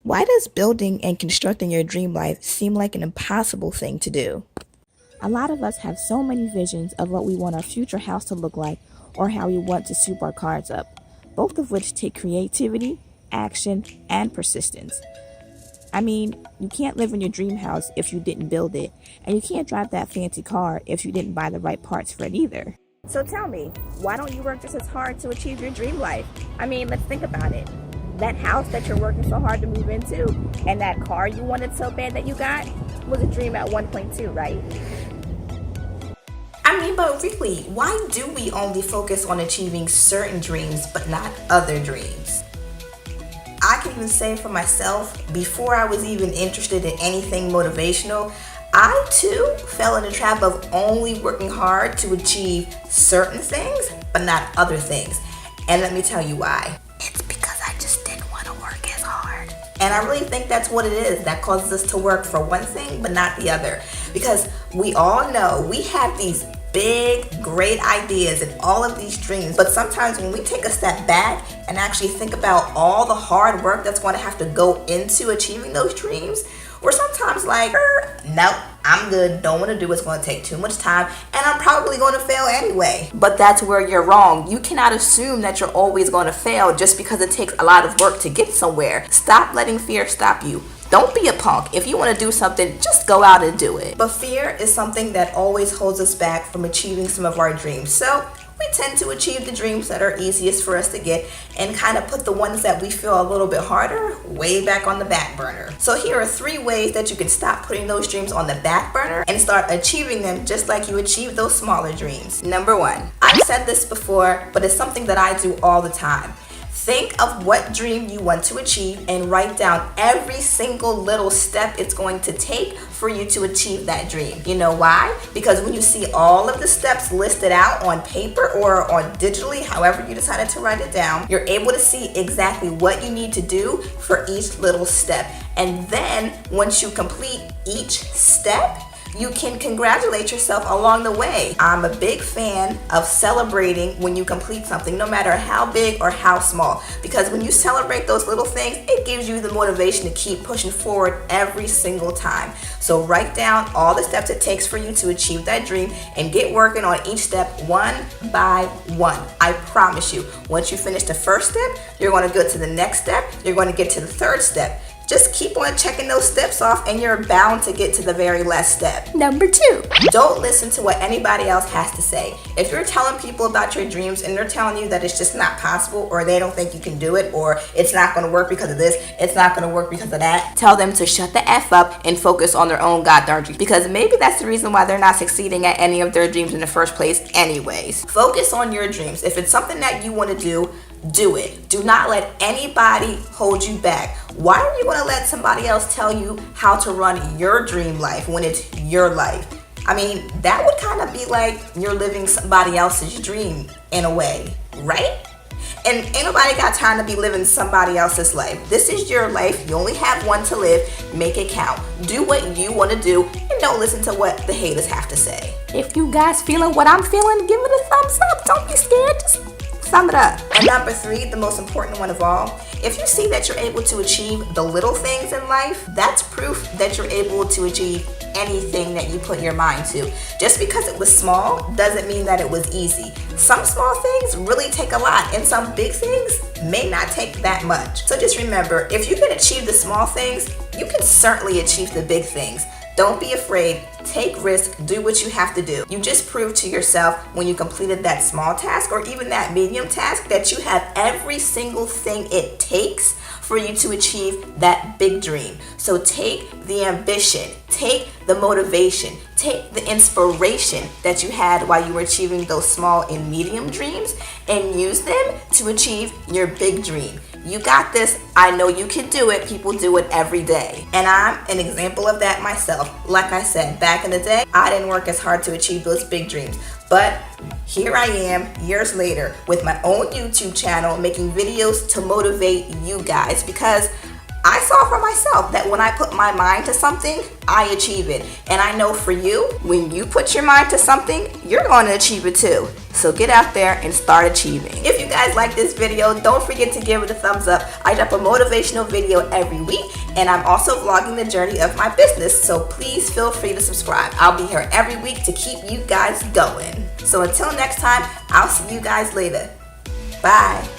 Why does building and constructing your dream life seem like an impossible thing to do? A lot of us have so many visions of what we want our future house to look like or how we want to soup our cards up, both of which take creativity, action, and persistence. I mean, you can't live in your dream house if you didn't build it, and you can't drive that fancy car if you didn't buy the right parts for it either. So tell me, why don't you work just as hard to achieve your dream life? I mean, let's think about it. That house that you're working so hard to move into and that car you wanted so bad that you got was a dream at 1.2, right? I mean, but really, why do we only focus on achieving certain dreams but not other dreams? I can even say for myself, before I was even interested in anything motivational, I too fell in the trap of only working hard to achieve certain things but not other things. And let me tell you why. It's because I just didn't want to work as hard. And I really think that's what it is that causes us to work for one thing but not the other. Because we all know we have these big, great ideas and all of these dreams, but sometimes when we take a step back and actually think about all the hard work that's going to have to go into achieving those dreams, we're sometimes like, nope, I'm good, don't want to do it, it's going to take too much time, and I'm probably going to fail anyway. But that's where you're wrong. You cannot assume that you're always going to fail just because it takes a lot of work to get somewhere. Stop letting fear stop you. Don't be a punk. If you want to do something, just go out and do it. But fear is something that always holds us back from achieving some of our dreams. So we tend to achieve the dreams that are easiest for us to get and kind of put the ones that we feel a little bit harder way back on the back burner. So here are 3 ways that you can stop putting those dreams on the back burner and start achieving them just like you achieve those smaller dreams. Number 1, I've said this before, but it's something that I do all the time. Think of what dream you want to achieve and write down every single little step it's going to take for you to achieve that dream. You know why? Because when you see all of the steps listed out on paper or on digitally, however you decided to write it down, you're able to see exactly what you need to do for each little step. And then once you complete each step, you can congratulate yourself along the way. I'm a big fan of celebrating when you complete something, no matter how big or how small, because when you celebrate those little things, it gives you the motivation to keep pushing forward every single time. So write down all the steps it takes for you to achieve that dream and get working on each step one by one. I promise you, once you finish the first step, you're going to go to the next step, you're going to get to the third step. Just keep on checking those steps off and you're bound to get to the very last step. Number 2, don't listen to what anybody else has to say. If you're telling people about your dreams and they're telling you that it's just not possible, or they don't think you can do it, or it's not going to work because of this, it's not going to work because of that, tell them to shut the F up and focus on their own goddamn dreams, because maybe that's the reason why they're not succeeding at any of their dreams in the first place anyways. Focus on your dreams. If it's something that you want to do it. Do not let anybody hold you back. Why are you going to let somebody else tell you how to run your dream life when it's your life? I mean, that would kind of be like you're living somebody else's dream in a way, right? And ain't nobody got time to be living somebody else's life. This is your life. You only have one to live. Make it count. Do what you want to do and don't listen to what the haters have to say. If you guys feeling what I'm feeling, give it a thumbs up. Don't be scared. Just sum it up. And number 3, the most important one of all, if you see that you're able to achieve the little things in life, that's proof that you're able to achieve anything that you put your mind to. Just because it was small doesn't mean that it was easy. Some small things really take a lot, and some big things may not take that much. So just remember, if you can achieve the small things, you can certainly achieve the big things. Don't be afraid. Take risks. Do what you have to do. You just proved to yourself when you completed that small task or even that medium task that you have every single thing it takes for you to achieve that big dream. So take the ambition, take the motivation, take the inspiration that you had while you were achieving those small and medium dreams and use them to achieve your big dream. You got this. I know you can do it. People do it every day. And I'm an example of that myself. Like I said, back in the day, I didn't work as hard to achieve those big dreams. But here I am years later with my own YouTube channel making videos to motivate you guys, because I saw for myself that when I put my mind to something, I achieve it. And I know for you, when you put your mind to something, you're going to achieve it too. So get out there and start achieving. If you guys like this video, don't forget to give it a thumbs up. I drop a motivational video every week, and I'm also vlogging the journey of my business. So please feel free to subscribe. I'll be here every week to keep you guys going. So until next time, I'll see you guys later. Bye.